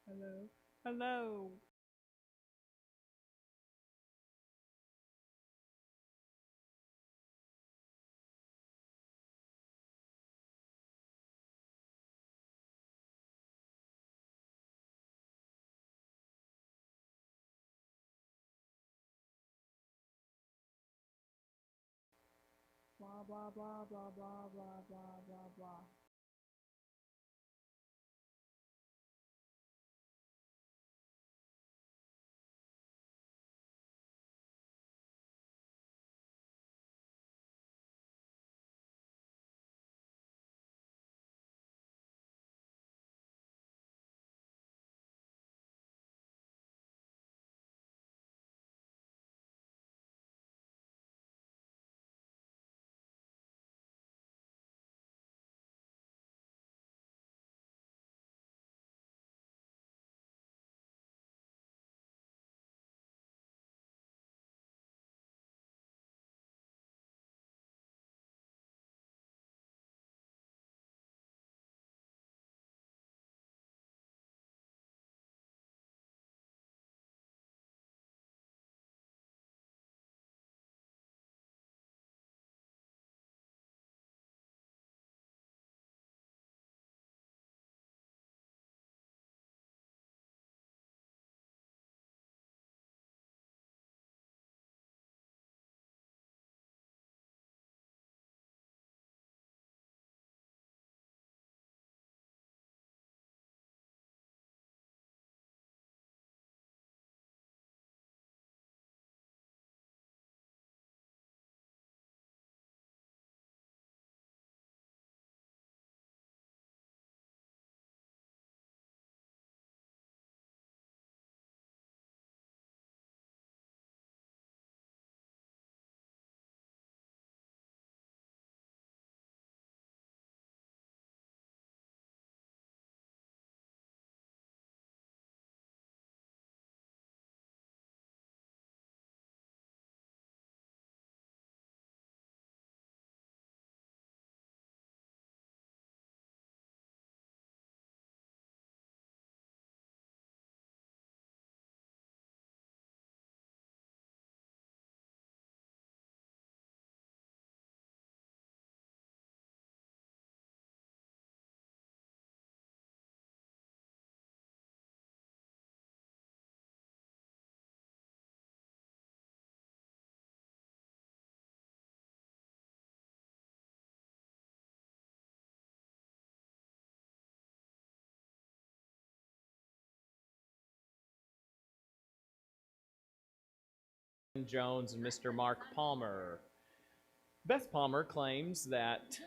Hello. Hello. Blah blah blah blah blah blah blah blah blah. Jones and Mr. Mark Palmer. Beth Palmer claims that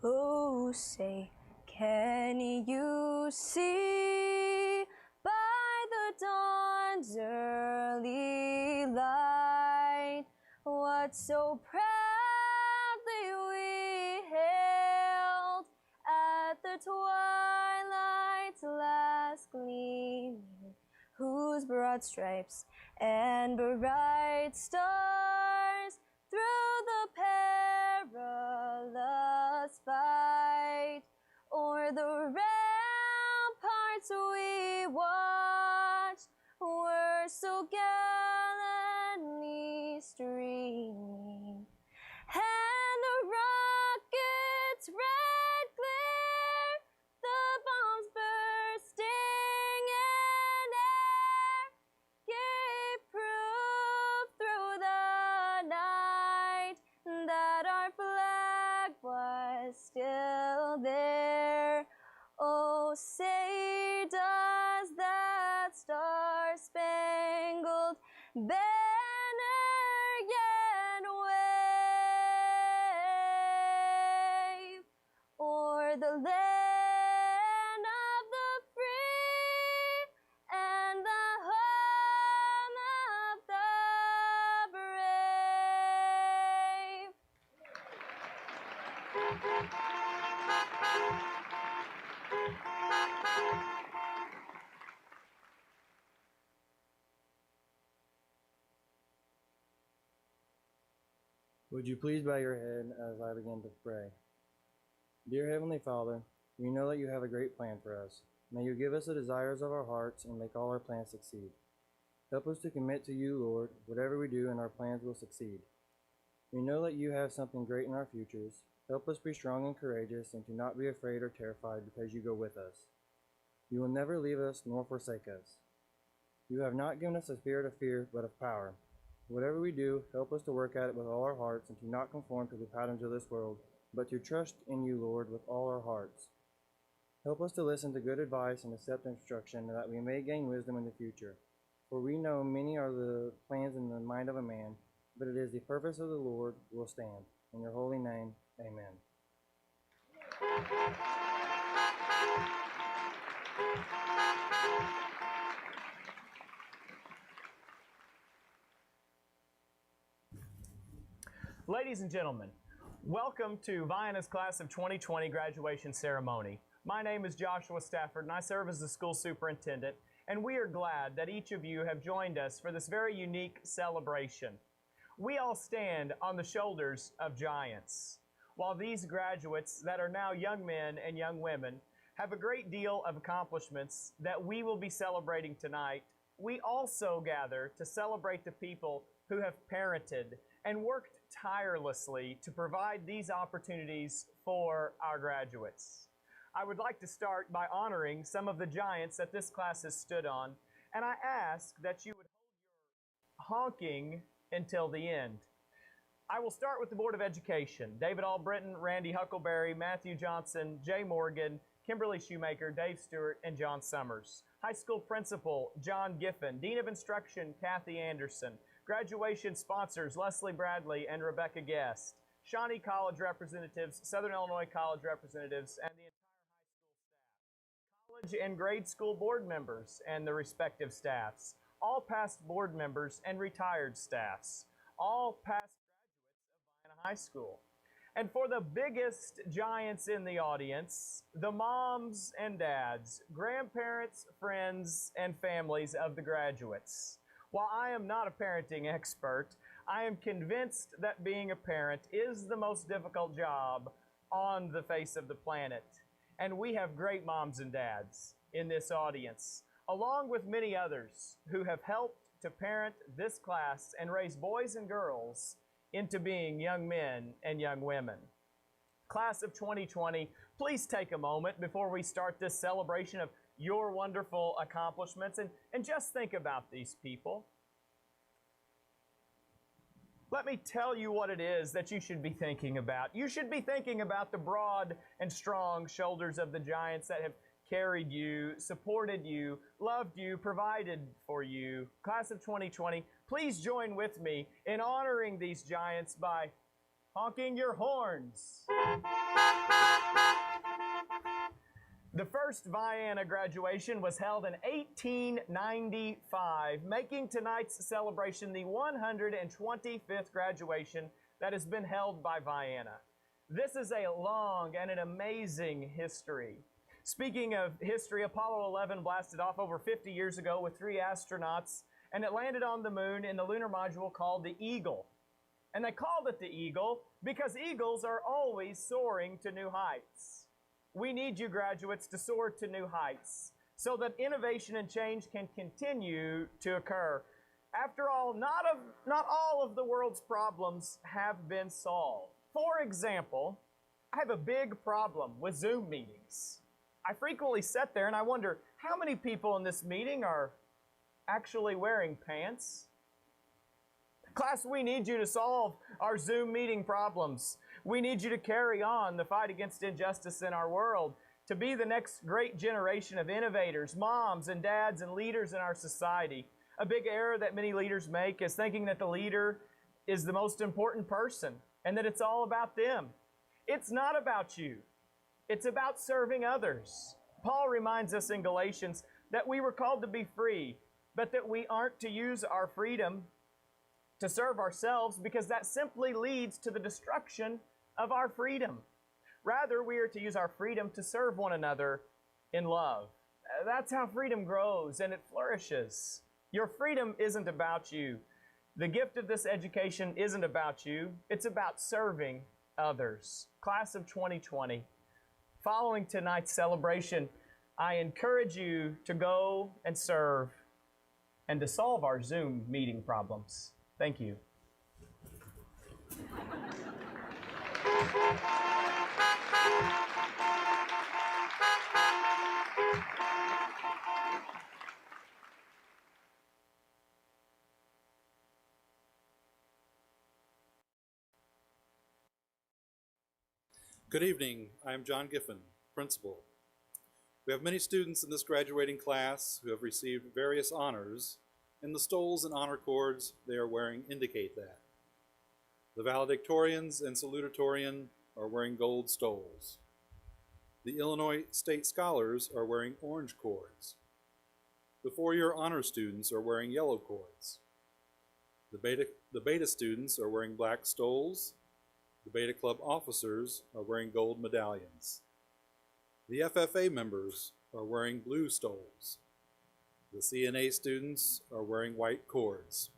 Oh, say, can you see by the dawn's early light what so proudly we hailed at the twilight's last gleaming, whose broad stripes and bright stars through the perilous fight o'er the ramparts we watched were so gallantly streaming, and the rocket's red glare, the bombs bursting in air, gave proof through the night that our flag was still there. Oh, say does that star-spangled banner yet wave o'er the land of the free and the home of the brave? Would you please bow your head as I begin to pray? Dear Heavenly Father, we know that you have a great plan for us. May you give us the desires of our hearts and make all our plans succeed. Help us to commit to you, Lord. Whatever we do and our plans will succeed. We know that you have something great in our futures. Help us be strong and courageous and to not be afraid or terrified because you go with us. You will never leave us nor forsake us. You have not given us a spirit of fear, but of power. Whatever we do, help us to work at it with all our hearts and to not conform to the patterns of this world, but to trust in you, Lord, with all our hearts. Help us to listen to good advice and accept instruction that we may gain wisdom in the future. For we know many are the plans in the mind of a man, but it is the purpose of the Lord will stand. In your holy name, amen. Ladies and gentlemen, welcome to Vienna's Class of 2020 graduation ceremony. My name is Joshua Stafford and I serve as the school superintendent, and we are glad that each of you have joined us for this very unique celebration. We all stand on the shoulders of giants. While these graduates that are now young men and young women have a great deal of accomplishments that we will be celebrating tonight, we also gather to celebrate the people who have parented and worked tirelessly to provide these opportunities for our graduates. I would like to start by honoring some of the giants that this class has stood on, and I ask that you would hold your honking until the end. I will start with the Board of Education. David Albritton, Randy Huckleberry, Matthew Johnson, Jay Morgan, Kimberly Shoemaker, Dave Stewart, and John Summers. High School Principal, John Giffen. Dean of Instruction, Kathy Anderson. Graduation sponsors, Leslie Bradley and Rebecca Guest. Shawnee College representatives, Southern Illinois College representatives, and the entire high school staff. College and grade school board members and the respective staffs. All past board members and retired staffs. All past graduates of Vienna High School. And for the biggest giants in the audience, the moms and dads, grandparents, friends, and families of the graduates. While I am not a parenting expert, I am convinced that being a parent is the most difficult job on the face of the planet. And we have great moms and dads in this audience, along with many others who have helped to parent this class and raise boys and girls into being young men and young women. Class of 2020, please take a moment before we start this celebration of your wonderful accomplishments and just think about these people. Let me tell you what it is that you should be thinking about. You should be thinking about the broad and strong shoulders of the giants that have carried you, supported you, loved you, provided for you. Class of 2020, please join with me in honoring these giants by honking your horns. The first Vienna graduation was held in 1895, making tonight's celebration the 125th graduation that has been held by Vienna. This is a long and an amazing history. Speaking of history, Apollo 11 blasted off over 50 years ago with 3 astronauts, and it landed on the moon in the lunar module called the Eagle. And they called it the Eagle because eagles are always soaring to new heights. We need you graduates to soar to new heights so that innovation and change can continue to occur. After all, not all of the world's problems have been solved. For example, I have a big problem with Zoom meetings. I frequently sit there and I wonder how many people in this meeting are actually wearing pants. Class, we need you to solve our Zoom meeting problems. We need you to carry on the fight against injustice in our world, to be the next great generation of innovators, moms and dads and leaders in our society. A big error that many leaders make is thinking that the leader is the most important person and that it's all about them. It's not about you. It's about serving others. Paul reminds us in Galatians that we were called to be free, but that we aren't to use our freedom to serve ourselves, because that simply leads to the destruction of our freedom. Rather, we are to use our freedom to serve one another in love. That's how freedom grows and it flourishes. Your freedom isn't about you. The gift of this education isn't about you. It's about serving others. Class of 2020, following tonight's celebration, I encourage you to go and serve and to solve our Zoom meeting problems. Thank you. Good evening. I am John Giffen, principal. We have many students in this graduating class who have received various honors, and the stoles and honor cords they are wearing indicate that. The valedictorians and salutatorian are wearing gold stoles. The Illinois State Scholars are wearing orange cords. The four-year honor students are wearing yellow cords. The Beta students are wearing black stoles. The Beta Club officers are wearing gold medallions. The FFA members are wearing blue stoles. The CNA students are wearing white cords.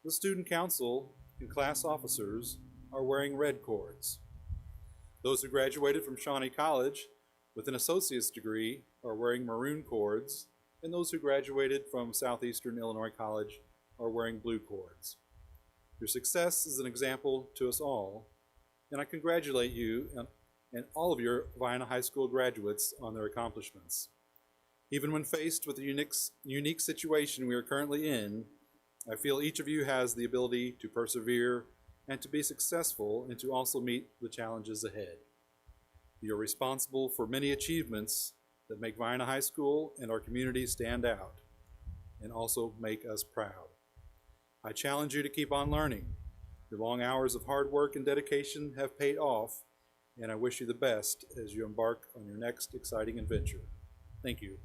The student council and class officers are wearing red cords. Those who graduated from Shawnee College with an associate's degree are wearing maroon cords, and those who graduated from Southeastern Illinois College are wearing blue cords. Your success is an example to us all, and I congratulate you and all of your Vienna High School graduates on their accomplishments. Even when faced with the unique situation we are currently in, I feel each of you has the ability to persevere and to be successful and to also meet the challenges ahead. You are responsible for many achievements that make Vienna High School and our community stand out and also make us proud. I challenge you to keep on learning. Your long hours of hard work and dedication have paid off, and I wish you the best as you embark on your next exciting adventure. Thank you.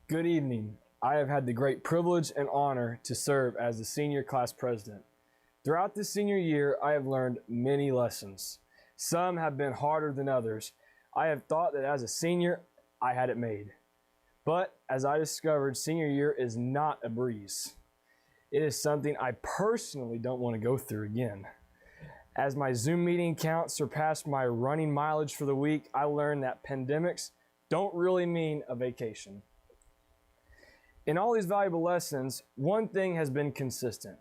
Good evening. I have had the great privilege and honor to serve as the senior class president. Throughout this senior year, I have learned many lessons. Some have been harder than others. I have thought that as a senior, I had it made. But as I discovered, senior year is not a breeze. It is something I personally don't want to go through again. As my Zoom meeting count surpassed my running mileage for the week, I learned that pandemics don't really mean a vacation. In all these valuable lessons, one thing has been consistent.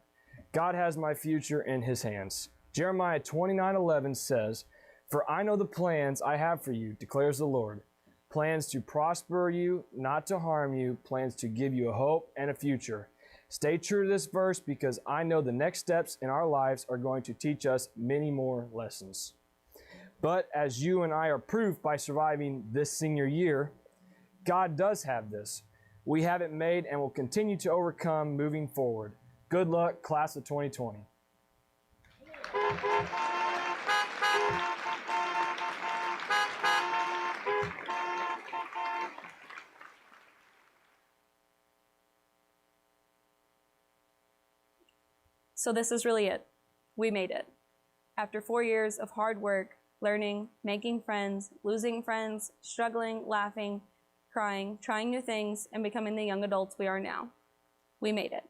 God has my future in his hands. Jeremiah 29:11 says, "For I know the plans I have for you, declares the Lord. Plans to prosper you, not to harm you, plans to give you a hope and a future." Stay true to this verse because I know the next steps in our lives are going to teach us many more lessons. But as you and I are proof by surviving this senior year, God does have this. We have it made and will continue to overcome moving forward. Good luck, class of 2020. So this is really it. We made it. After 4 years of hard work, learning, making friends, losing friends, struggling, laughing, crying, trying new things, and becoming the young adults we are now. We made it.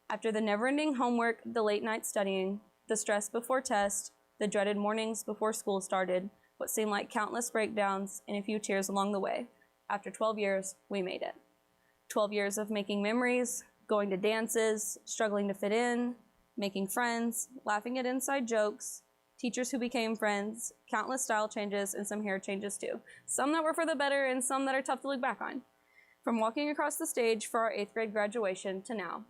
After the never-ending homework, the late night studying, the stress before test, the dreaded mornings before school started, what seemed like countless breakdowns and a few tears along the way, after 12 years, we made it. 12 years of making memories, going to dances, struggling to fit in, making friends, laughing at inside jokes, teachers who became friends, countless style changes, and some hair changes too. Some that were for the better and some that are tough to look back on. From walking across the stage for our 8th grade graduation to now,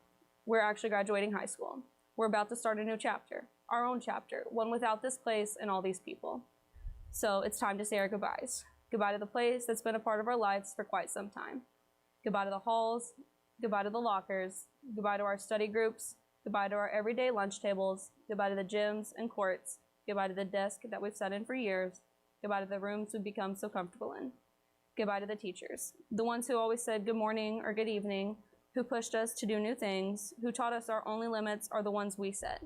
we're actually graduating high school. We're about to start a new chapter, our own chapter, one without this place and all these people. So it's time to say our goodbyes. Goodbye to the place that's been a part of our lives for quite some time. Goodbye to the halls, goodbye to the lockers, goodbye to our study groups, goodbye to our everyday lunch tables, goodbye to the gyms and courts, goodbye to the desk that we've sat in for years, goodbye to the rooms we've become so comfortable in. Goodbye to the teachers, the ones who always said good morning or good evening, who pushed us to do new things, who taught us our only limits are the ones we set,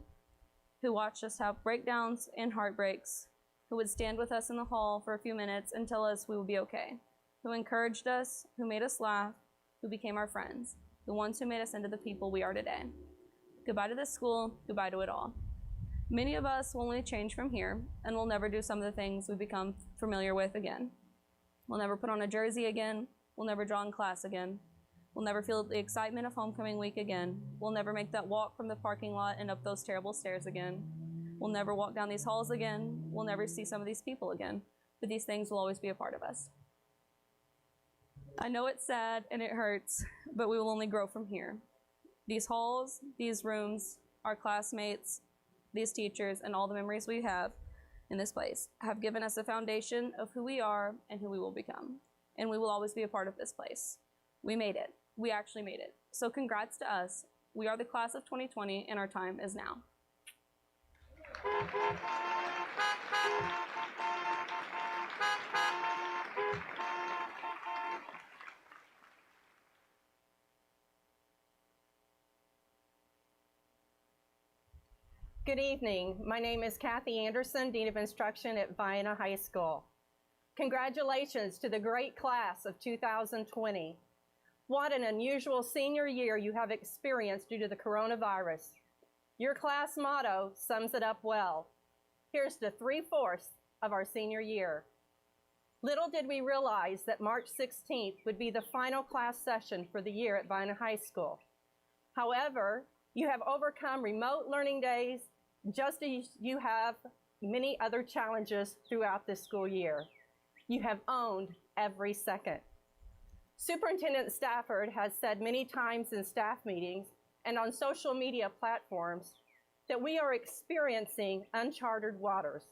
who watched us have breakdowns and heartbreaks, who would stand with us in the hall for a few minutes and tell us we would be okay, who encouraged us, who made us laugh, who became our friends, the ones who made us into the people we are today. Goodbye to this school, goodbye to it all. Many of us will only change from here, and we'll never do some of the things we've become familiar with again. We'll never put on a jersey again, we'll never draw in class again. We'll never feel the excitement of homecoming week again. We'll never make that walk from the parking lot and up those terrible stairs again. We'll never walk down these halls again. We'll never see some of these people again. But these things will always be a part of us. I know it's sad and it hurts, but we will only grow from here. These halls, these rooms, our classmates, these teachers, and all the memories we have in this place have given us a foundation of who we are and who we will become. And we will always be a part of this place. We made it. We actually made it. So congrats to us. We are the class of 2020 and our time is now. Good evening. My name is Kathy Anderson, Dean of Instruction at Vienna High School. Congratulations to the great class of 2020. What an unusual senior year you have experienced due to the coronavirus. Your class motto sums it up well. Here's to 3/4 of our senior year. Little did we realize that March 16th would be the final class session for the year at Vienna High School. However, you have overcome remote learning days just as you have many other challenges throughout this school year. You have owned every second. Superintendent Stafford has said many times in staff meetings and on social media platforms that we are experiencing uncharted waters.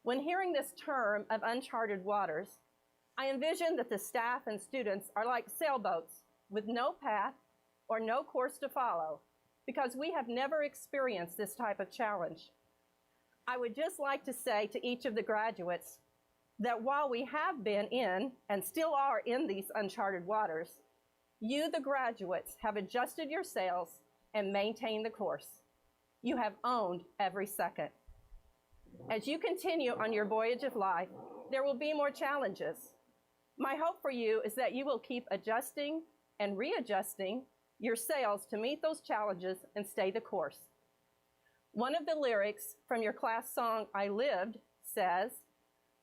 When hearing this term of uncharted waters, I envision that the staff and students are like sailboats with no path or no course to follow because we have never experienced this type of challenge. I would just like to say to each of the graduates that while we have been in and still are in these uncharted waters, you, the graduates, have adjusted your sails and maintained the course. You have owned every second. As you continue on your voyage of life, there will be more challenges. My hope for you is that you will keep adjusting and readjusting your sails to meet those challenges and stay the course. One of the lyrics from your class song, I Lived, says,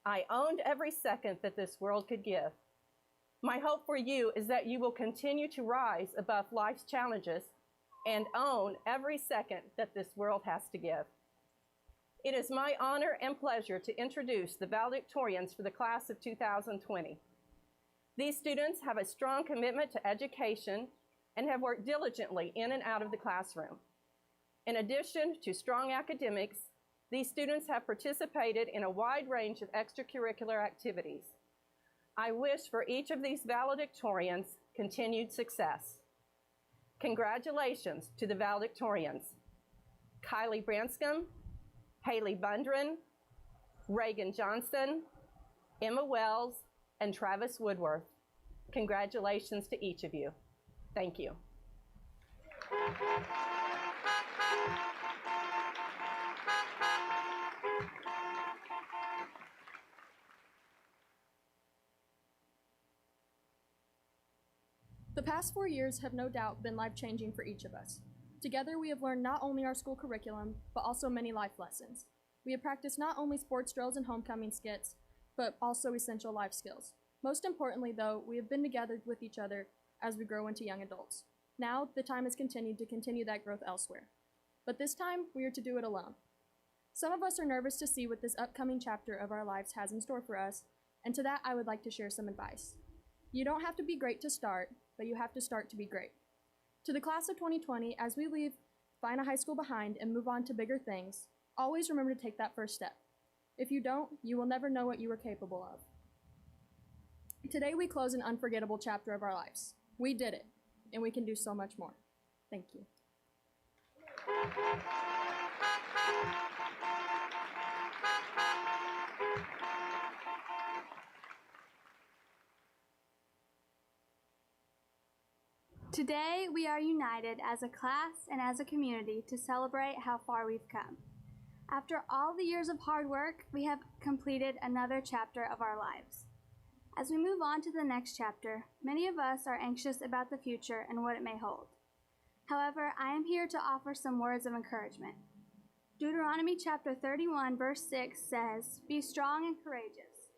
I owned every second that this world could give. My hope for you is that you will continue to rise above life's challenges and own every second that this world has to give. It is my honor and pleasure to introduce the valedictorians for the class of 2020. These students have a strong commitment to education and have worked diligently in and out of the classroom. In addition to strong academics, These students have participated in a wide range of extracurricular activities. I wish for each of these valedictorians continued success. Congratulations to the valedictorians: Kylie Branscombe, Haley Bundren, Reagan Johnson, Emma Wells, and Travis Woodworth. Congratulations to each of you. Thank you. The past 4 years have no doubt been life-changing for each of us. Together, we have learned not only our school curriculum, but also many life lessons. We have practiced not only sports drills and homecoming skits, but also essential life skills. Most importantly, though, we have been together with each other as we grow into young adults. Now, the time has continued to continue that growth elsewhere. But this time, we are to do it alone. Some of us are nervous to see what this upcoming chapter of our lives has in store for us, and to that, I would like to share some advice. You don't have to be great to start, but you have to start to be great. To the class of 2020, as we leave Vienna High School behind and move on to bigger things, always remember to take that first step. If you don't, you will never know what you are capable of. Today we close an unforgettable chapter of our lives. We did it, and we can do so much more. Thank you. Today, we are united as a class and as a community to celebrate how far we've come. After all the years of hard work, we have completed another chapter of our lives. As we move on to the next chapter, many of us are anxious about the future and what it may hold. However, I am here to offer some words of encouragement. Deuteronomy chapter 31, verse 6 says, "Be strong and courageous.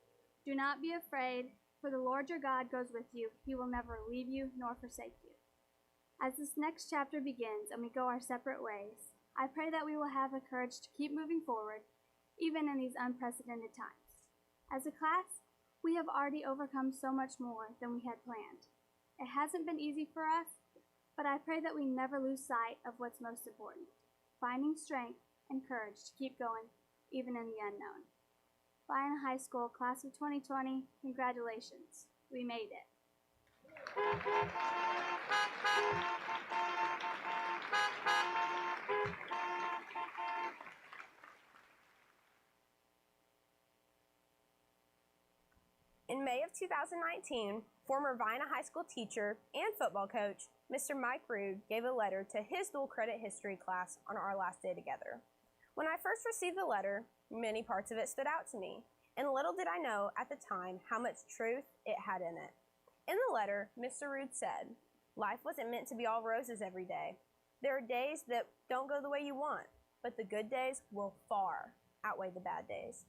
Do not be afraid, for the Lord your God goes with you. He will never leave you nor forsake you." As this next chapter begins and we go our separate ways, I pray that we will have the courage to keep moving forward, even in these unprecedented times. As a class, we have already overcome so much more than we had planned. It hasn't been easy for us, but I pray that we never lose sight of what's most important, finding strength and courage to keep going, even in the unknown. Vienna High School, class of 2020, congratulations. We made it. In May of 2019, former Vienna High School teacher and football coach, Mr. Mike Rude, gave a letter to his dual credit history class on our last day together. When I first received the letter, many parts of it stood out to me, and little did I know at the time how much truth it had in it. In the letter, Mr. Rude said, "Life wasn't meant to be all roses every day. There are days that don't go the way you want, but the good days will far outweigh the bad days."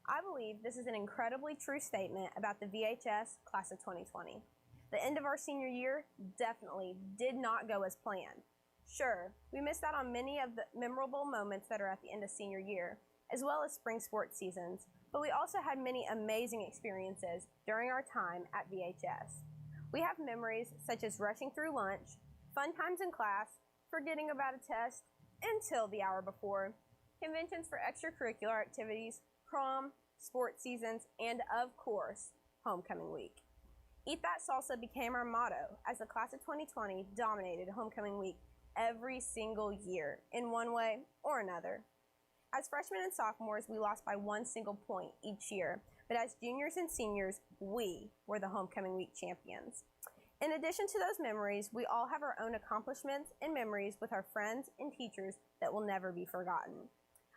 I believe this is an incredibly true statement about the VHS class of 2020. The end of our senior year definitely did not go as planned. Sure, we missed out on many of the memorable moments that are at the end of senior year, as well as spring sports seasons, but we also had many amazing experiences during our time at VHS. We have memories such as rushing through lunch, fun times in class, forgetting about a test until the hour before, conventions for extracurricular activities, prom, sports seasons, and of course, homecoming week. Eat That Salsa became our motto as the class of 2020 dominated homecoming week every single year in one way or another. As freshmen and sophomores, we lost by one single point each year, but as juniors and seniors, we were the homecoming week champions. In addition to those memories, we all have our own accomplishments and memories with our friends and teachers that will never be forgotten.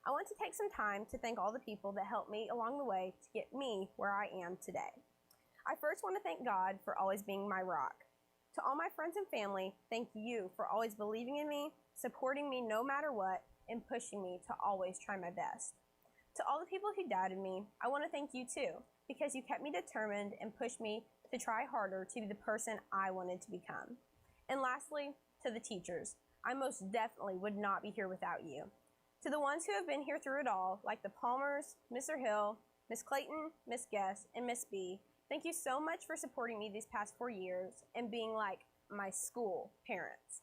I want to take some time to thank all the people that helped me along the way to get me where I am today. I first want to thank God for always being my rock. To all my friends and family, thank you for always believing in me, supporting me no matter what, and pushing me to always try my best. To all the people who doubted me, I want to thank you too, because you kept me determined and pushed me to try harder to be the person I wanted to become. And lastly, to the teachers, I most definitely would not be here without you. To the ones who have been here through it all, like the Palmers, Mr. Hill, Miss Clayton, Miss Guest, and Miss B, thank you so much for supporting me these past 4 years and being like my school parents.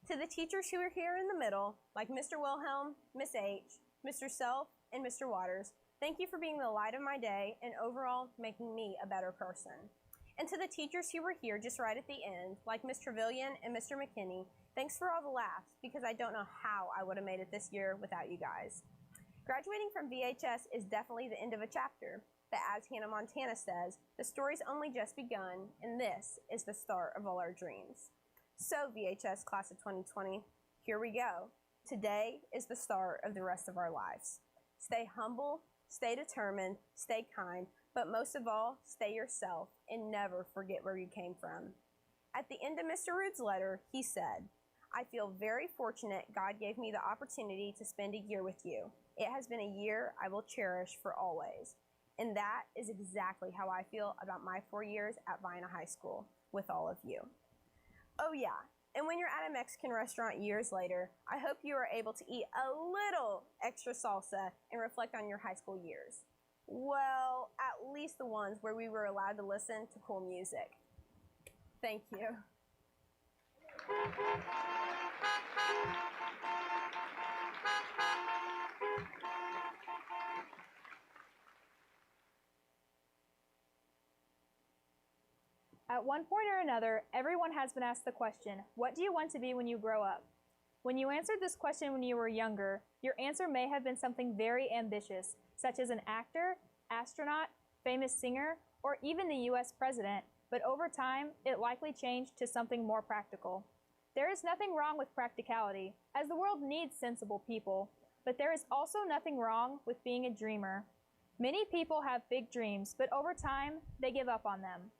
To the teachers who are here in the middle, like Mr. Wilhelm, Miss H, Mr. Self, and Mr. Waters, thank you for being the light of my day and overall making me a better person. And to the teachers who were here just right at the end, like Ms. Trevelyan and Mr. McKinney, thanks for all the laughs, because I don't know how I would have made it this year without you guys. Graduating from VHS is definitely the end of a chapter, but as Hannah Montana says, the story's only just begun, and this is the start of all our dreams. So VHS Class of 2020, here we go. Today is the start of the rest of our lives. Stay humble, stay determined, stay kind, but most of all, stay yourself and never forget where you came from. At the end of Mr. Rood's letter, he said, I feel very fortunate God gave me the opportunity to spend a year with you. It has been a year I will cherish for always. And that is exactly how I feel about my 4 years at Vienna High School with all of you. Oh yeah, and when you're at a Mexican restaurant years later, I hope you are able to eat a little extra salsa and reflect on your high school years. Well, at least the ones where we were allowed to listen to cool music. Thank you. At one point or another, everyone has been asked the question, what do you want to be when you grow up? When you answered this question when you were younger, your answer may have been something very ambitious, such as an actor, astronaut, famous singer, or even the US president, but over time, it likely changed to something more practical. There is nothing wrong with practicality, as the world needs sensible people, but there is also nothing wrong with being a dreamer. Many people have big dreams, but over time, they give up on them.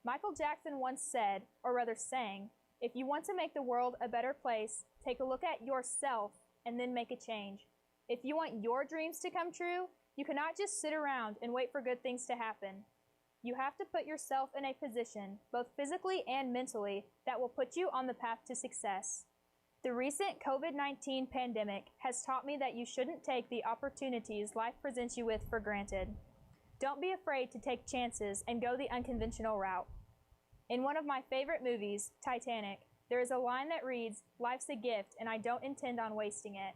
Michael Jackson once said, or rather sang, if you want to make the world a better place, take a look at yourself and then make a change. If you want your dreams to come true, you cannot just sit around and wait for good things to happen. You have to put yourself in a position, both physically and mentally, that will put you on the path to success. The recent COVID-19 pandemic has taught me that you shouldn't take the opportunities life presents you with for granted. Don't be afraid to take chances and go the unconventional route. In one of my favorite movies, Titanic, there is a line that reads, life's a gift and I don't intend on wasting it.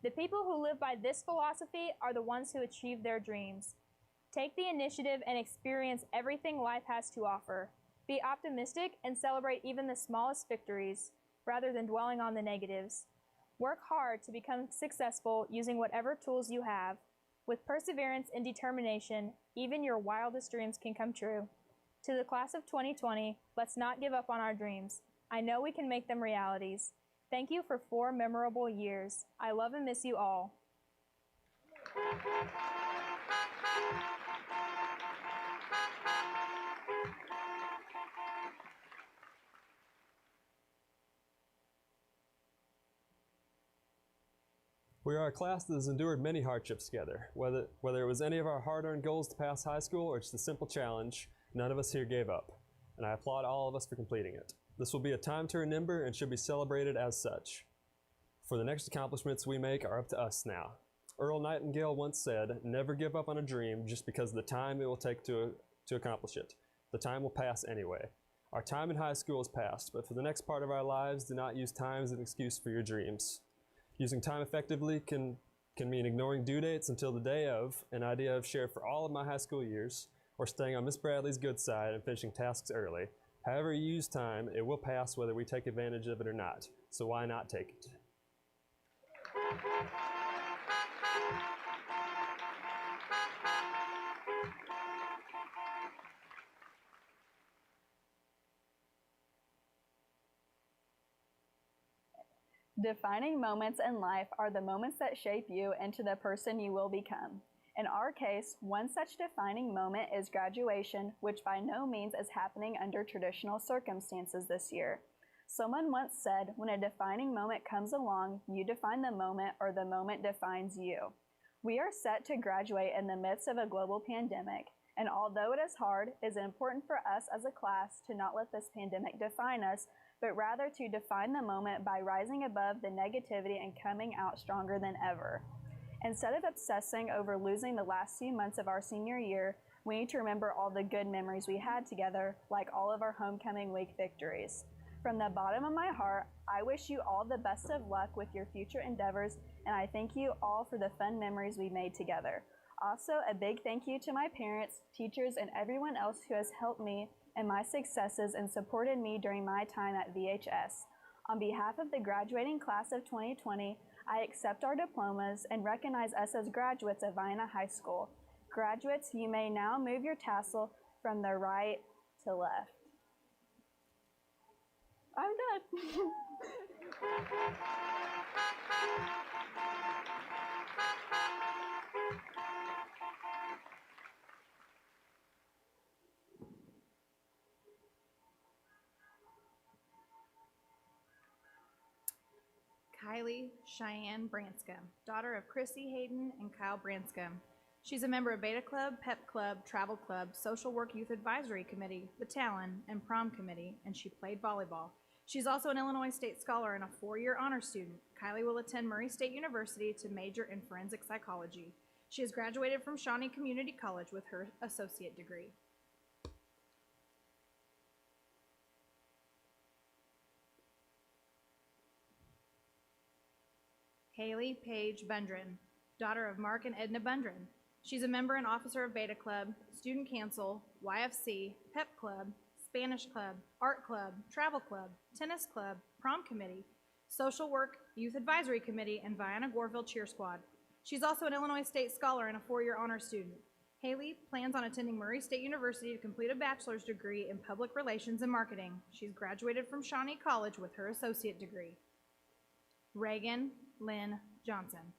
The people who live by this philosophy are the ones who achieve their dreams. Take the initiative and experience everything life has to offer. Be optimistic and celebrate even the smallest victories, rather than dwelling on the negatives. Work hard to become successful using whatever tools you have. With perseverance and determination, even your wildest dreams can come true. To the class of 2020, let's not give up on our dreams. I know we can make them realities. Thank you for 4 memorable years. I love and miss you all. We are a class that has endured many hardships together. Whether it was any of our hard-earned goals to pass high school or just a simple challenge, none of us here gave up, and I applaud all of us for completing it. This will be a time to remember and should be celebrated as such. For the next accomplishments we make are up to us now. Earl Nightingale once said, never give up on a dream just because of the time it will take to accomplish it. The time will pass anyway. Our time in high school is past, but for the next part of our lives, do not use time as an excuse for your dreams. Using time effectively can mean ignoring due dates until the day of, an idea I've shared for all of my high school years, or staying on Miss Bradley's good side and finishing tasks early. However you use time, it will pass whether we take advantage of it or not, so why not take it? Defining moments in life are the moments that shape you into the person you will become. In our case, one such defining moment is graduation, which by no means is happening under traditional circumstances this year. Someone once said, when a defining moment comes along, you define the moment or the moment defines you. We are set to graduate in the midst of a global pandemic, and although it is hard, it is important for us as a class to not let this pandemic define us, but rather to define the moment by rising above the negativity and coming out stronger than ever. Instead of obsessing over losing the last few months of our senior year, we need to remember all the good memories we had together, like all of our homecoming week victories. From the bottom of my heart, I wish you all the best of luck with your future endeavors, and I thank you all for the fun memories we made together. Also, a big thank you to my parents, teachers, and everyone else who has helped me in my successes and supported me during my time at VHS. On behalf of the graduating class of 2020, I accept our diplomas and recognize us as graduates of Vienna High School. Graduates, you may now move your tassel from the right to left. I'm done. Kylie Cheyenne Branscombe, daughter of Chrissy Hayden and Kyle Branscombe. She's a member of Beta Club, Pep Club, Travel Club, Social Work Youth Advisory Committee, Battalion, and Prom Committee, and she played volleyball. She's also an Illinois State Scholar and a 4-year honor student. Kylie will attend Murray State University to major in forensic psychology. She has graduated from Shawnee Community College with her associate degree. Haley Paige Bundren, daughter of Mark and Edna Bundren. She's a member and officer of Beta Club, Student Council, YFC, Pep Club, Spanish Club, Art Club, Travel Club, Tennis Club, Prom Committee, Social Work, Youth Advisory Committee, and Vienna Goreville Cheer Squad. She's also an Illinois State Scholar and a 4-year honor student. Haley plans on attending Murray State University to complete a bachelor's degree in public relations and marketing. She's graduated from Shawnee College with her associate degree. Reagan Lynn Johnson,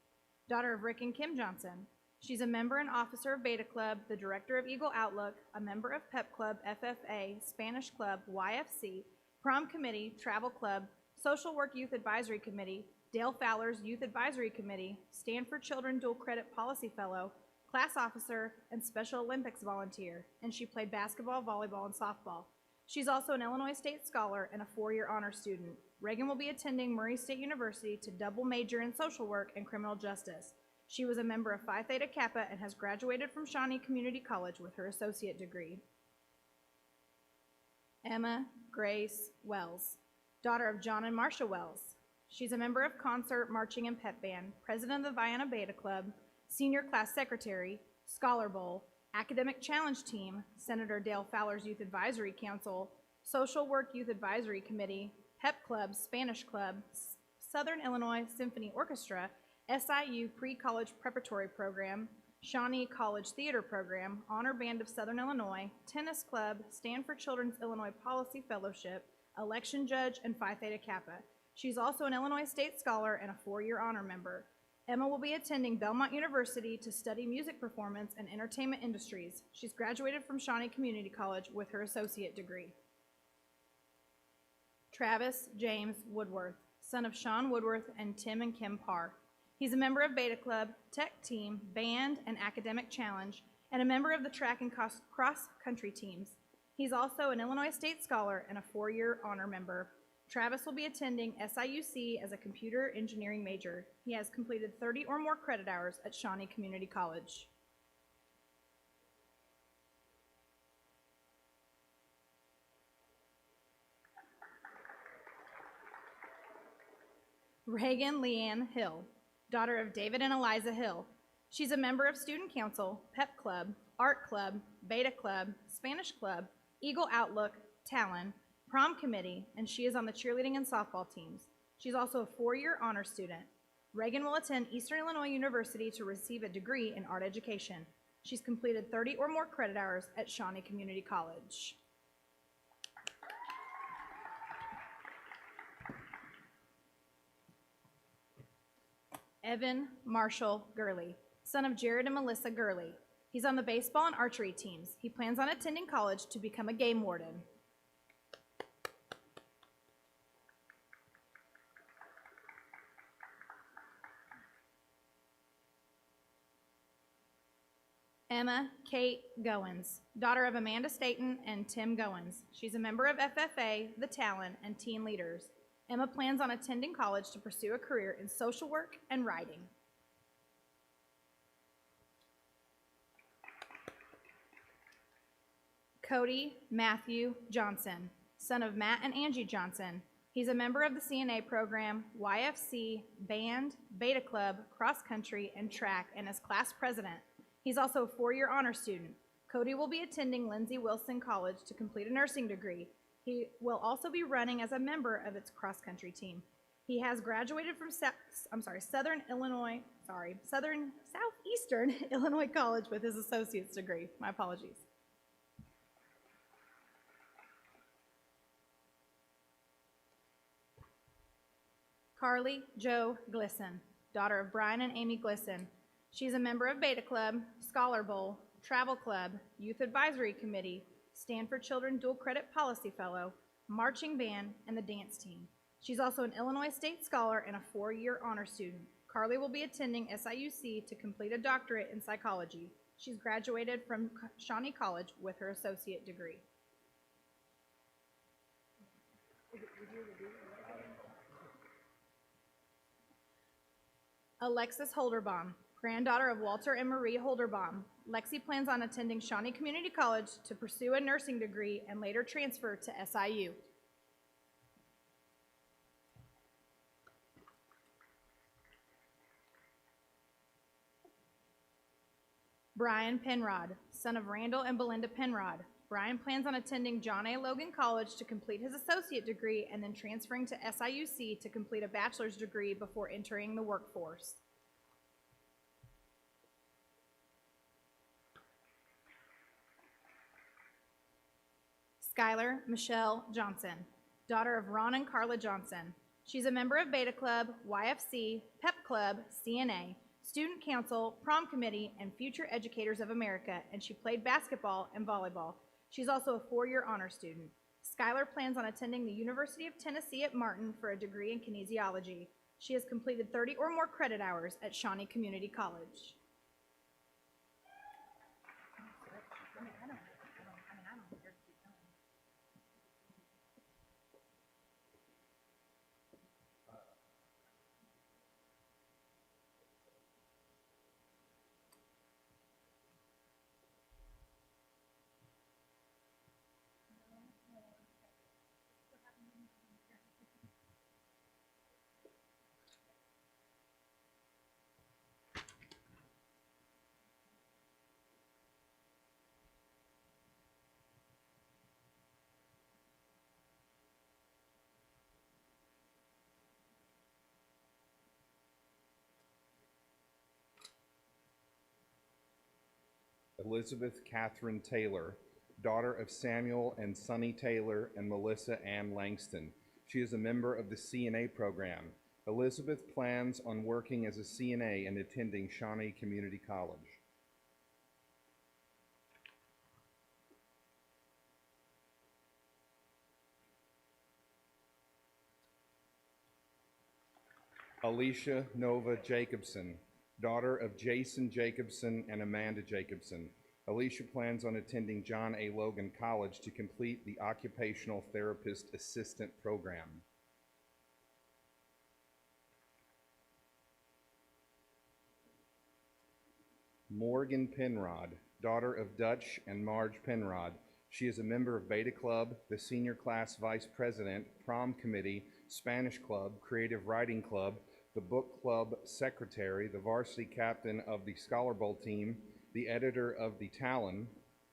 daughter of Rick and Kim Johnson. She's a member and officer of Beta Club, the director of Eagle Outlook, a member of Pep Club, FFA, Spanish Club, YFC, Prom Committee, Travel Club, Social Work Youth Advisory Committee, Dale Fowler's Youth Advisory Committee, Stanford Children Dual Credit Policy Fellow, class officer, and Special Olympics volunteer, and she played basketball, volleyball, and softball. She's also an Illinois State Scholar and a 4-year honor student. Reagan will be attending Murray State University to double major in social work and criminal justice. She was a member of Phi Theta Kappa and has graduated from Shawnee Community College with her associate degree. Emma Grace Wells, daughter of John and Marcia Wells. She's a member of Concert, Marching, and Pep Band, president of the Vienna Beta Club, senior class secretary, Scholar Bowl, Academic Challenge Team, Senator Dale Fowler's Youth Advisory Council, Social Work Youth Advisory Committee, Pep Club, Spanish Club, Southern Illinois Symphony Orchestra, SIU Pre-College Preparatory Program, Shawnee College Theater Program, Honor Band of Southern Illinois, Tennis Club, Stanford Children's Illinois Policy Fellowship, Election Judge, and Phi Theta Kappa. She's also an Illinois State Scholar and a 4-year honor member. Emma will be attending Belmont University to study music performance and entertainment industries. She's graduated from Shawnee Community College with her associate degree. Travis James Woodworth, son of Sean Woodworth and Tim and Kim Parr. He's a member of Beta Club, Tech Team, Band, and Academic Challenge, and a member of the track and cross-country teams. He's also an Illinois State Scholar and a 4-year honor member. Travis will be attending SIUC as a computer engineering major. He has completed 30 or more credit hours at Shawnee Community College. Reagan Leanne Hill, daughter of David and Eliza Hill. She's a member of Student Council, Pep Club, Art Club, Beta Club, Spanish Club, Eagle Outlook, Talon, Prom Committee, and she is on the cheerleading and softball teams. She's also a 4-year honor student. Reagan will attend Eastern Illinois University to receive a degree in art education. She's completed 30 or more credit hours at Shawnee Community College. Evan Marshall Gurley, son of Jared and Melissa Gurley. He's on the baseball and archery teams. He plans on attending college to become a game warden. Emma Kate Goins, daughter of Amanda Staten and Tim Goins. She's a member of FFA, The Talon, and Teen Leaders. Emma plans on attending college to pursue a career in social work and writing. Cody Matthew Johnson, son of Matt and Angie Johnson. He's a member of the CNA program, YFC, band, Beta Club, cross country, and track, and is class president. He's also a 4-year honor student. Cody will be attending Lindsey Wilson College to complete a nursing degree. He will also be running as a member of its cross country team. He has graduated from Southeastern Illinois College with his associate's degree. My apologies. Carly Jo Glisten, daughter of Brian and Amy Glisten. She's a member of Beta Club, Scholar Bowl, Travel Club, Youth Advisory Committee, Stanford Children Dual Credit Policy Fellow, Marching Band, and the dance team. She's also an Illinois State Scholar and a 4-year honor student. Carly will be attending SIUC to complete a doctorate in psychology. She's graduated from Shawnee College with her associate degree. Alexis Holderbaum, granddaughter of Walter and Marie Holderbaum. Lexi plans on attending Shawnee Community College to pursue a nursing degree and later transfer to SIU. Brian Penrod, son of Randall and Belinda Penrod. Brian plans on attending John A. Logan College to complete his associate degree and then transferring to SIUC to complete a bachelor's degree before entering the workforce. Skylar Michelle Johnson, daughter of Ron and Carla Johnson. She's a member of Beta Club, YFC, Pep Club, CNA, Student Council, Prom Committee, and Future Educators of America, and she played basketball and volleyball. She's also a 4-year honor student. Skylar plans on attending the University of Tennessee at Martin for a degree in kinesiology. She has completed 30 or more credit hours at Shawnee Community College. Elizabeth Catherine Taylor, daughter of Samuel and Sonny Taylor and Melissa Ann Langston. She is a member of the CNA program. Elizabeth plans on working as a CNA and attending Shawnee Community College. Alicia Nova Jacobson, daughter of Jason Jacobson and Amanda Jacobson. Alicia plans on attending John A. Logan College to complete the Occupational Therapist Assistant program. Morgan Penrod, daughter of Dutch and Marge Penrod. She is a member of Beta Club, the Senior Class Vice President, Prom Committee, Spanish Club, Creative Writing Club, the Book Club Secretary, the varsity captain of the Scholar Bowl team, the editor of the Talon,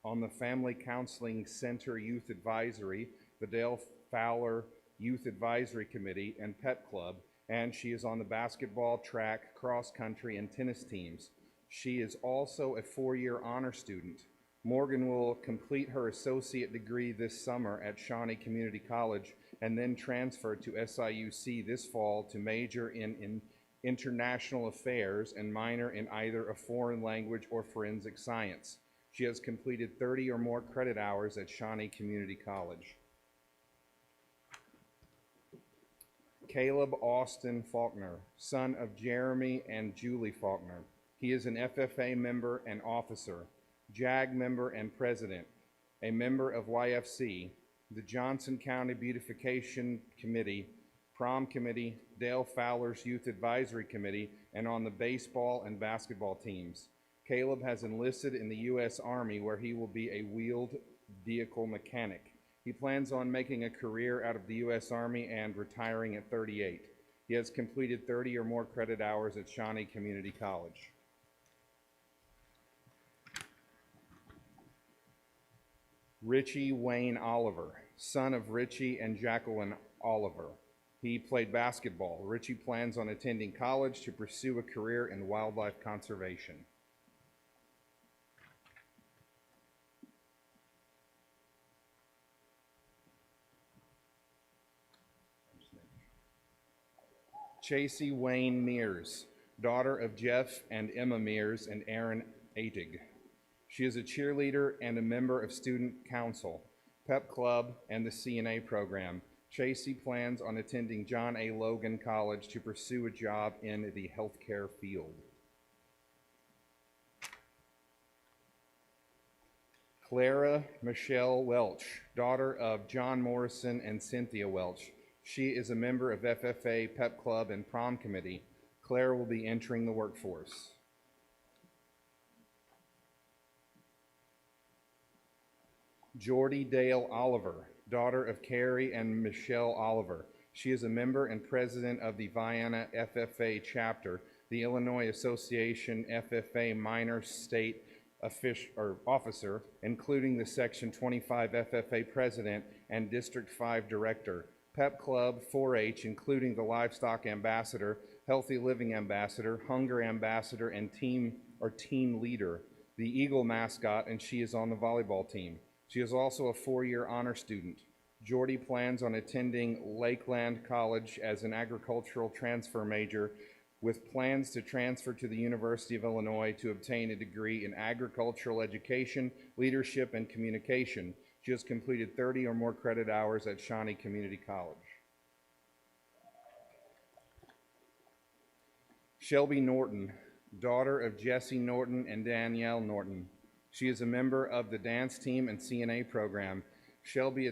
on the Family Counseling Center Youth Advisory, the Dale Fowler Youth Advisory Committee, and Pep Club, and she is on the basketball, track, cross country, and tennis teams. She is also a 4-year honor student. Morgan will complete her associate degree this summer at Shawnee Community College and then transfer to SIUC this fall to major in international affairs and minor in either a foreign language or forensic science. She has completed 30 or more credit hours at Shawnee Community College. Caleb Austin Faulkner, son of Jeremy and Julie Faulkner. He is an FFA member and officer, JAG member and president, a member of YFC, the Johnson County Beautification Committee, Prom Committee, Dale Fowler's Youth Advisory Committee, and on the baseball and basketball teams. Caleb has enlisted in the U.S. Army, where he will be a wheeled vehicle mechanic. He plans on making a career out of the U.S. Army and retiring at 38. He has completed 30 or more credit hours at Shawnee Community College. Richey Wayne Oliver, son of Richey and Jacqueline Oliver. He played basketball. Richey plans on attending college to pursue a career in wildlife conservation. Chasey Wayne Mears, daughter of Jeff and Emma Mears and Aaron Atig. She is a cheerleader and a member of Student Council, Pep Club, and the CNA program. Chasey plans on attending John A. Logan College to pursue a job in the healthcare field. Clara Michelle Welch, daughter of John Morrison and Cynthia Welch. She is a member of FFA, Pep Club, and Prom Committee. Claire will be entering the workforce. Jordy Dale Oliver, daughter of Carrie and Michelle Oliver. She is a member and president of the Vienna FFA chapter, the Illinois Association FFA minor state officer, including the Section 25 FFA president and District 5 director. Pep Club 4-H, including the Livestock Ambassador, Healthy Living Ambassador, Hunger Ambassador, and team leader, the Eagle mascot, and she is on the volleyball team. She is also a 4-year honor student. Jordy plans on attending Lakeland College as an agricultural transfer major with plans to transfer to the University of Illinois to obtain a degree in agricultural education, leadership, and communication. She has completed 30 or more credit hours at Shawnee Community College. Shelby Norton, daughter of Jesse Norton and Danielle Norton. She is a member of the dance team and CNA program. Shelby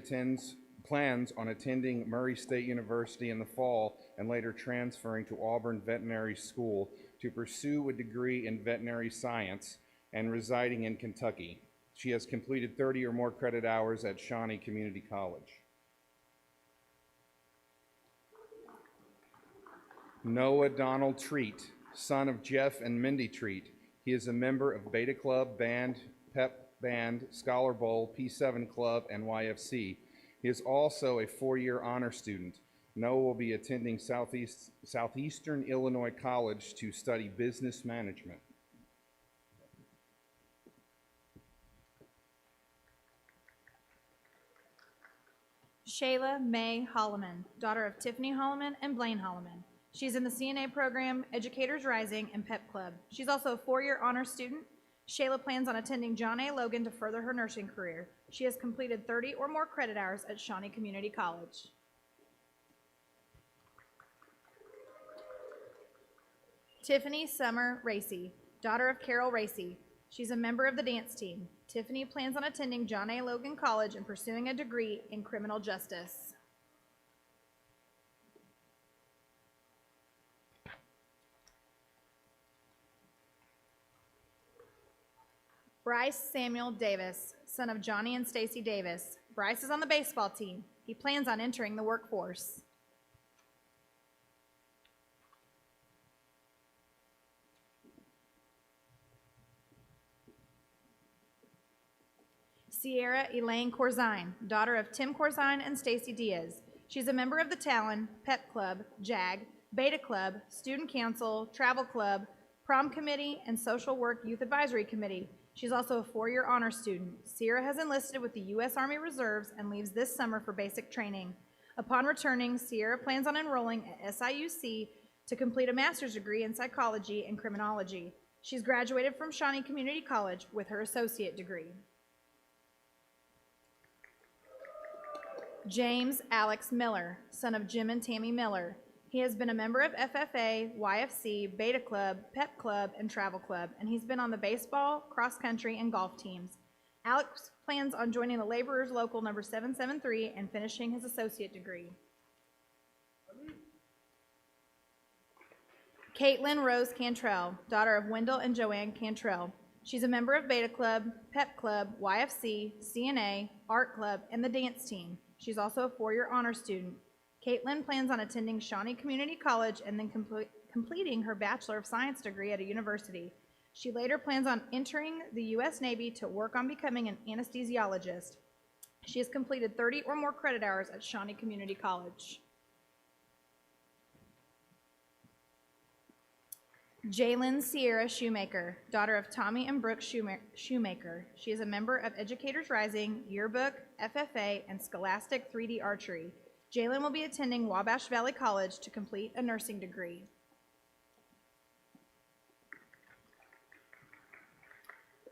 plans on attending Murray State University in the fall and later transferring to Auburn Veterinary School to pursue a degree in veterinary science and residing in Kentucky. She has completed 30 or more credit hours at Shawnee Community College. Noah Donald Treat, son of Jeff and Mindy Treat. He is a member of Beta Club, Band, Pep Band, Scholar Bowl, P7 Club, and YFC. He is also a 4-year honor student. Noah will be attending Southeastern Illinois College to study business management. Shayla May Holloman, daughter of Tiffany Holloman and Blaine Holloman. She's in the CNA program, Educators Rising, and Pep Club. She's also a 4-year honor student. Shayla plans on attending John A. Logan to further her nursing career. She has completed 30 or more credit hours at Shawnee Community College. Tiffany Summer Racy, daughter of Carol Racy. She's a member of the dance team. Tiffany plans on attending John A. Logan College and pursuing a degree in criminal justice. Bryce Samuel Davis, son of Johnny and Stacy Davis. Bryce is on the baseball team. He plans on entering the workforce. Sierra Elaine Corzine, daughter of Tim Corzine and Stacy Diaz. She's a member of the Talon, Pep Club, JAG, Beta Club, Student Council, Travel Club, Prom Committee, and Social Work Youth Advisory Committee. She's also a 4-year honor student. Sierra has enlisted with the U.S. Army Reserves and leaves this summer for basic training. Upon returning, Sierra plans on enrolling at SIUC to complete a master's degree in psychology and criminology. She's graduated from Shawnee Community College with her associate degree. James Alex Miller, son of Jim and Tammy Miller. He has been a member of FFA, YFC, Beta Club, Pep Club, and Travel Club, and he's been on the baseball, cross country, and golf teams. Alex plans on joining the Laborers Local number 773 and finishing his associate degree. Kaitlyn Rose Cantrell, daughter of Wendell and Joanne Cantrell. She's a member of Beta Club, Pep Club, YFC, CNA, Art Club, and the dance team. She's also a four-year honor student. Kaitlyn plans on attending Shawnee Community College and then completing her Bachelor of Science degree at a university. She later plans on entering the U.S. Navy to work on becoming an anesthesiologist. She has completed 30 or more credit hours at Shawnee Community College. Jalen Sierra Shoemaker, daughter of Tommy and Brooke Shoemaker. She is a member of Educators Rising, Yearbook, FFA, and Scholastic 3D Archery. Jalen will be attending Wabash Valley College to complete a nursing degree.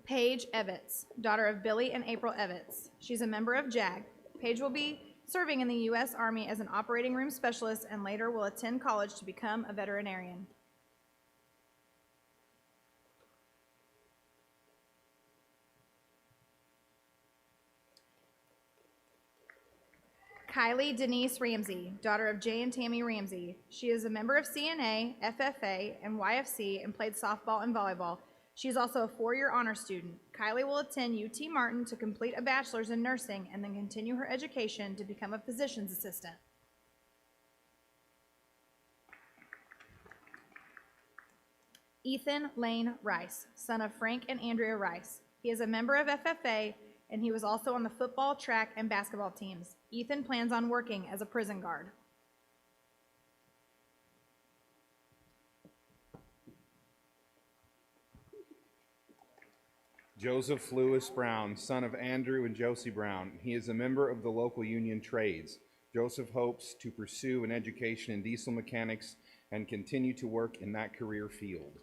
Paige Evans, daughter of Billy and April Evans. She's a member of JAG. Paige will be serving in the U.S. Army as an operating room specialist and later will attend college to become a veterinarian. Kylie Denise Ramsay, daughter of Jay and Tammy Ramsay. She is a member of CNA, FFA, and YFC and played softball and volleyball. She is also a four-year honor student. Kylie will attend UT Martin to complete a bachelor's in nursing and then continue her education to become a physician's assistant. Ethan Lane Rice, son of Frank and Andrea Rice. He is a member of FFA and he was also on the football, track, and basketball teams. Ethan plans on working as a prison guard. Joseph Lewis Brown, son of Andrew and Josie Brown. He is a member of the local union trades. Joseph hopes to pursue an education in diesel mechanics and continue to work in that career field.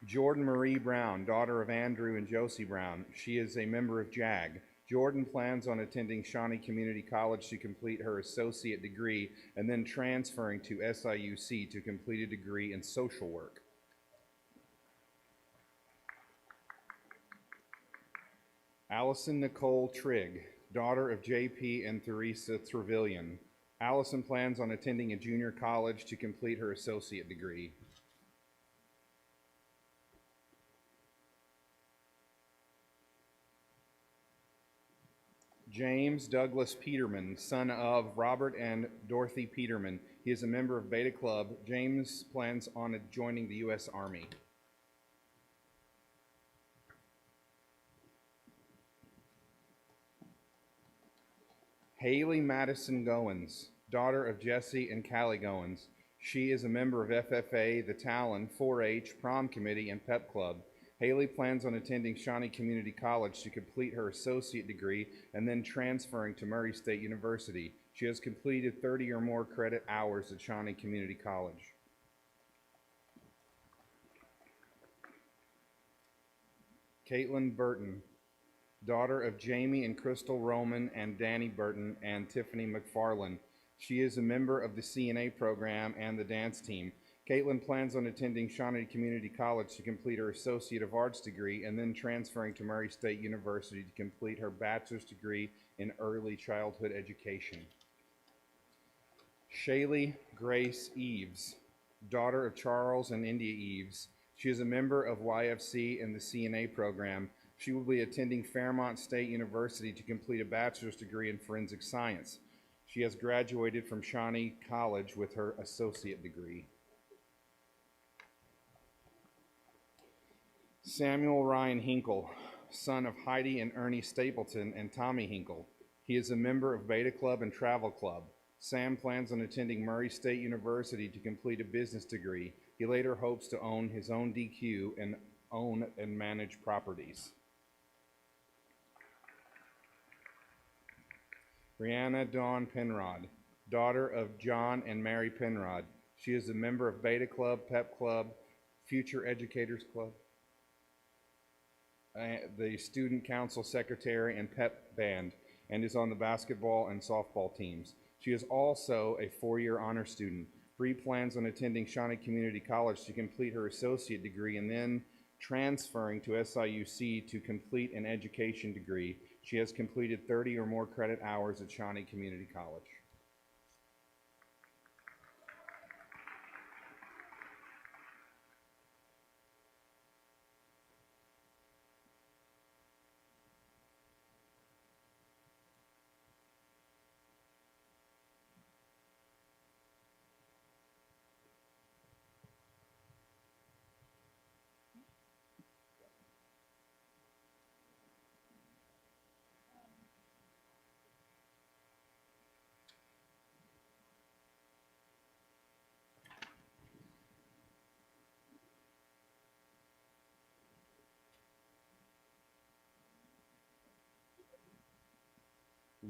Jordan Marie Brown, daughter of Andrew and Josie Brown. She is a member of JAG. Jordan plans on attending Shawnee Community College to complete her associate degree and then transferring to SIUC to complete a degree in social work. Allison Nicole Trigg, daughter of JP and Theresa Trevelyan. Allison plans on attending a junior college to complete her associate degree. James Douglas Peterman, son of Robert and Dorothy Peterman. He is a member of Beta Club. James plans on joining the U.S. Army. Haley Madison Goins, daughter of Jesse and Callie Goins. She is a member of FFA, the Talon, 4-H, Prom Committee, and Pep Club. Haley plans on attending Shawnee Community College to complete her associate degree and then transferring to Murray State University. She has completed 30 or more credit hours at Shawnee Community College. Kaitlyn Burton, daughter of Jamie and Crystal Roman and Danny Burton and Tiffany McFarland. She is a member of the CNA program and the dance team. Kaitlyn plans on attending Shawnee Community College to complete her Associate of Arts degree and then transferring to Murray State University to complete her bachelor's degree in early childhood education. Shaylee Grace Eves, daughter of Charles and India Eves. She is a member of YFC and the CNA program. She will be attending Fairmont State University to complete a bachelor's degree in forensic science. She has graduated from Shawnee College with her associate degree. Samuel Ryan Hinkle, son of Heidi and Ernie Stapleton and Tommy Hinkle. He is a member of Beta Club and Travel Club. Sam plans on attending Murray State University to complete a business degree. He later hopes to own his own DQ and own and manage properties. Brianna Dawn Penrod, daughter of John and Mary Penrod. She is a member of Beta Club, Pep Club, Future Educators Club, the Student Council Secretary and Pep Band, and is on the basketball and softball teams. She is also a four-year honor student. Bree plans on attending Shawnee Community College to complete her associate degree and then transferring to SIUC to complete an education degree. She has completed 30 or more credit hours at Shawnee Community College.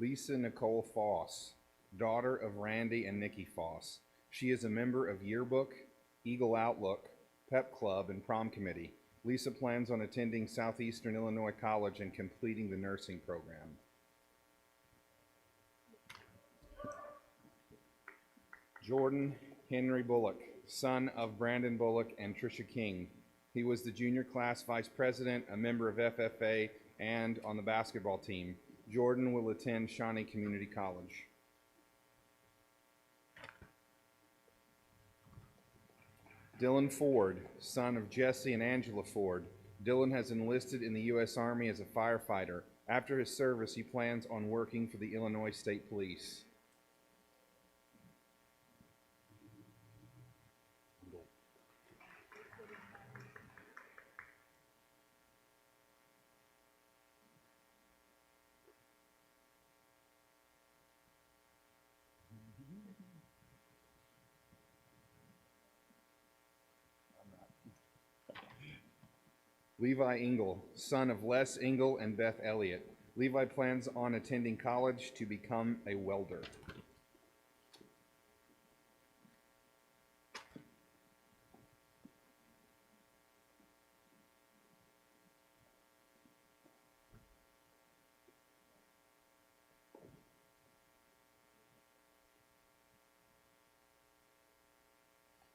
Lisa Nicole Foss, daughter of Randy and Nikki Foss. She is a member of Yearbook, Eagle Outlook, Pep Club, and Prom Committee. Lisa plans on attending Southeastern Illinois College and completing the nursing program. Jordan Henry Bullock, son of Brandon Bullock and Tricia King. He was the junior class vice president, a member of FFA, and on the basketball team. Jordan will attend Shawnee Community College. Dylan Ford, son of Jesse and Angela Ford. Dylan has enlisted in the U.S. Army as a firefighter. After his service, he plans on working for the Illinois State Police. Levi Engel, son of Les Engel and Beth Elliott. Levi plans on attending college to become a welder.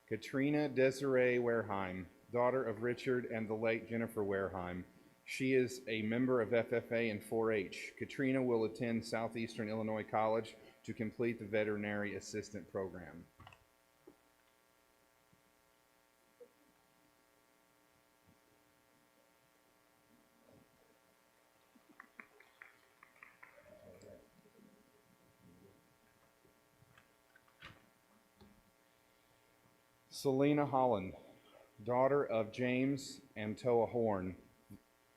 Katrina Desiree Wareheim, daughter of Richard and the late Jennifer Wareheim. She is a member of FFA and 4-H. Katrina will attend Southeastern Illinois College to complete the veterinary assistant program. Selena Holland, daughter of James and Toa Horn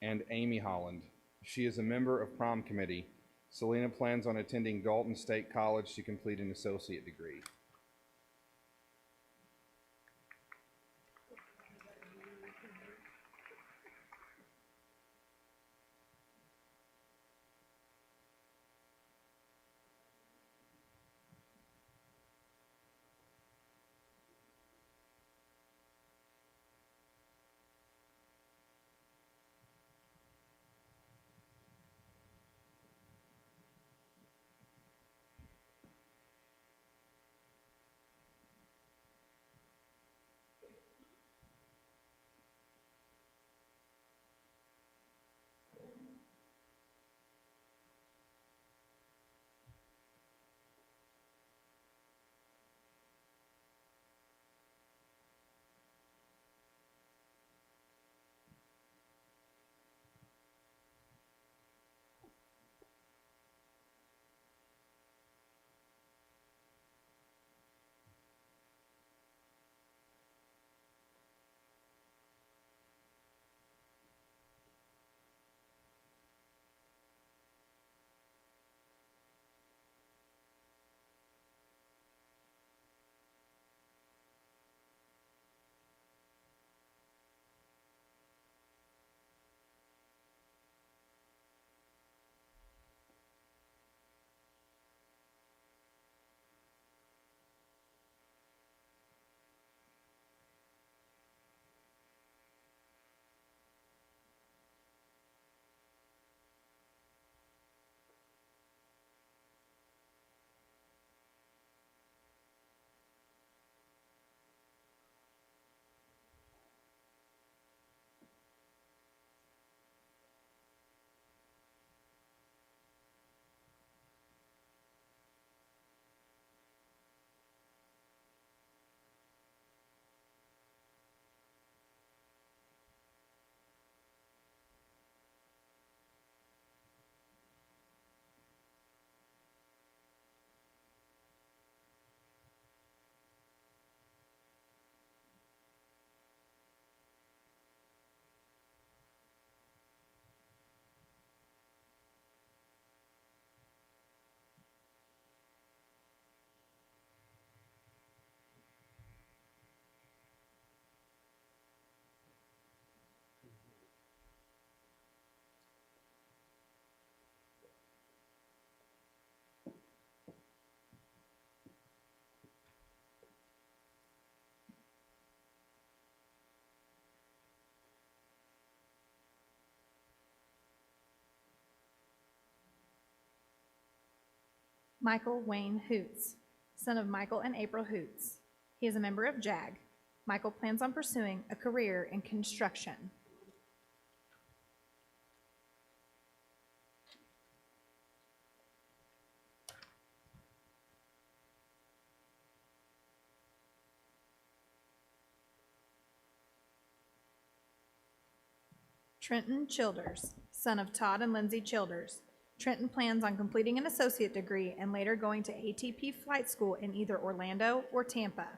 and Amy Holland. She is a member of Prom Committee. Selena plans on attending Dalton State College to complete an associate degree. Michael Wayne Hoots, son of Michael and April Hoots. He is a member of JAG. Michael plans on pursuing a career in construction. Trenton Childers, son of Todd and Lindsay Childers. Trenton plans on completing an associate degree and later going to ATP flight school in either Orlando or Tampa.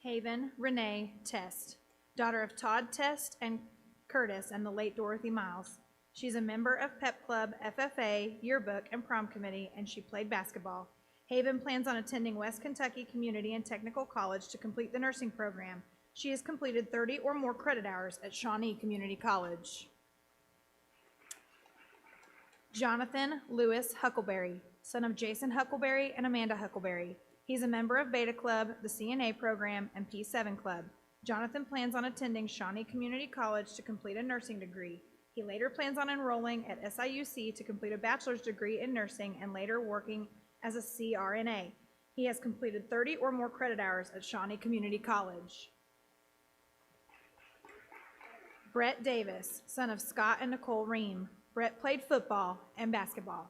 Haven Renee Test, daughter of Todd Test and Curtis and the late Dorothy Miles. She's a member of Pep Club, FFA, Yearbook, and Prom Committee, and she played basketball. Haven plans on attending West Kentucky Community and Technical College to complete the nursing program. She has completed 30 or more credit hours at Shawnee Community College. Jonathan Lewis Huckleberry, son of Jason Huckleberry and Amanda Huckleberry. He's a member of Beta Club, the CNA program, and P7 Club. Jonathan plans on attending Shawnee Community College to complete a nursing degree. He later plans on enrolling at SIUC to complete a bachelor's degree in nursing and later working as a CRNA. He has completed 30 or more credit hours at Shawnee Community College. Brett Davis, son of Scott and Nicole Ream. Brett played football and basketball.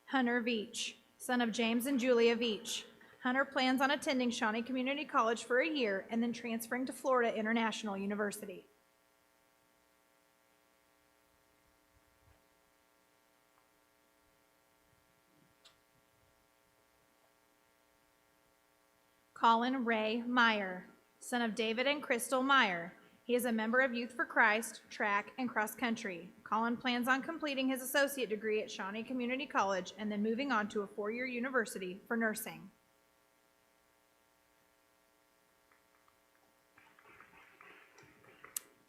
Hunter Veach, son of James and Julia Veach. Hunter plans on attending Shawnee Community College for a year and then transferring to Florida International University. Collin Ray Meyer, son of David and Crystal Meyer. He is a member of Youth for Christ, track, and cross country. Collin plans on completing his associate degree at Shawnee Community College and then moving on to a four-year university for nursing.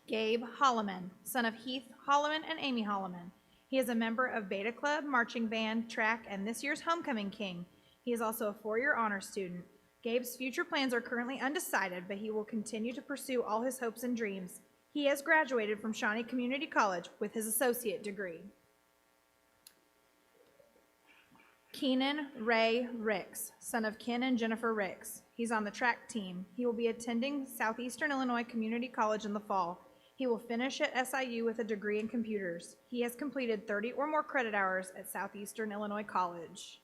Gabe Holloman, son of Heath Holloman and Amy Holloman. He is a member of Beta Club, marching band, track, and this year's homecoming king. He is also a four-year honor student. Gabe's future plans are currently undecided, but he will continue to pursue all his hopes and dreams. He has graduated from Shawnee Community College with his associate degree. Keenan Ray Ricks, son of Ken and Jennifer Ricks. He's on the track team. He will be attending Southeastern Illinois Community College in the fall. He will finish at SIU with a degree in computers. He has completed 30 or more credit hours at Southeastern Illinois College.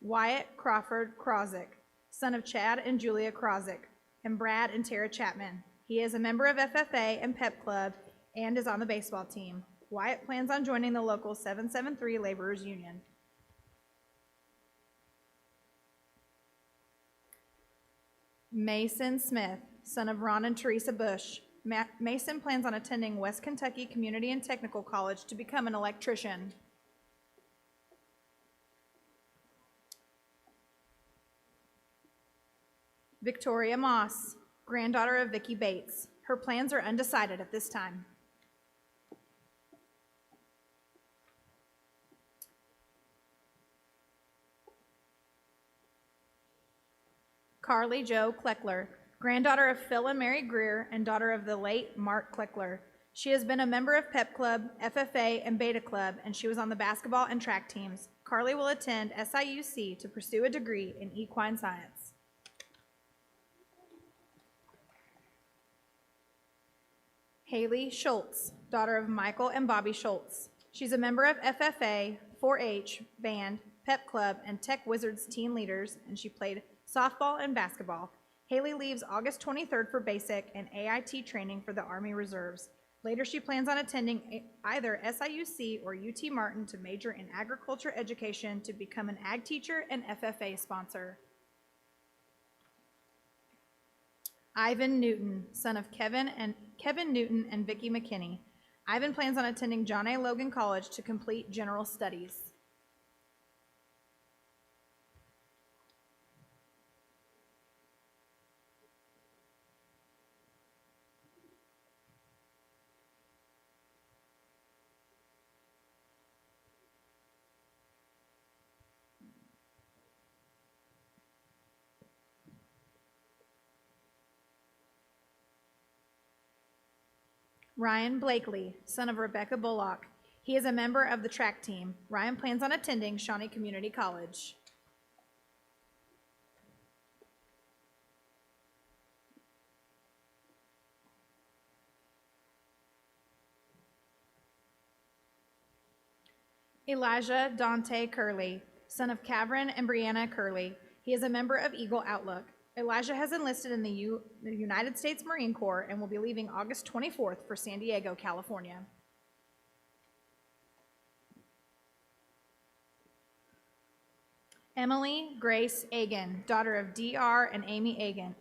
Wyatt Crawford Krozik, son of Chad and Julia Krozik, and Brad and Tara Chapman. He is a member of FFA and Pep Club and is on the baseball team. Wyatt plans on joining the local 773 Laborers Union. Mason Smith, son of Ron and Teresa Bush. Mason plans on attending West Kentucky Community and Technical College to become an electrician. Victoria Moss, granddaughter of Vicki Bates. Her plans are undecided at this time. Carly Jo Kleckler, granddaughter of Phil and Mary Greer and daughter of the late Mark Kleckler. She has been a member of Pep Club, FFA, and Beta Club, and she was on the basketball and track teams. Carly will attend SIUC to pursue a degree in equine science. Haley Schultz, daughter of Michael and Bobby Schultz. She's a member of FFA, 4-H, band, Pep Club, and Tech Wizards teen leaders, and she played softball and basketball. Haley leaves August 23rd for basic and AIT training for the Army Reserves. Later, she plans on attending either SIUC or UT Martin to major in agriculture education to become an ag teacher and FFA sponsor. Ivan Newton, son of Kevin Newton and Vicki McKinney. Ivan plans on attending John A. Logan College to complete general studies. Ryan Blakely, son of Rebecca Bullock. He is a member of the track team. Ryan plans on attending Shawnee Community College. Elijah Dante Curley, son of Cameron and Brianna Curley. He is a member of Eagle Outlook. Elijah has enlisted in the United States Marine Corps and will be leaving August 24th for San Diego, California. Emily Grace Aegon, daughter of Dr. and Amy Aegon.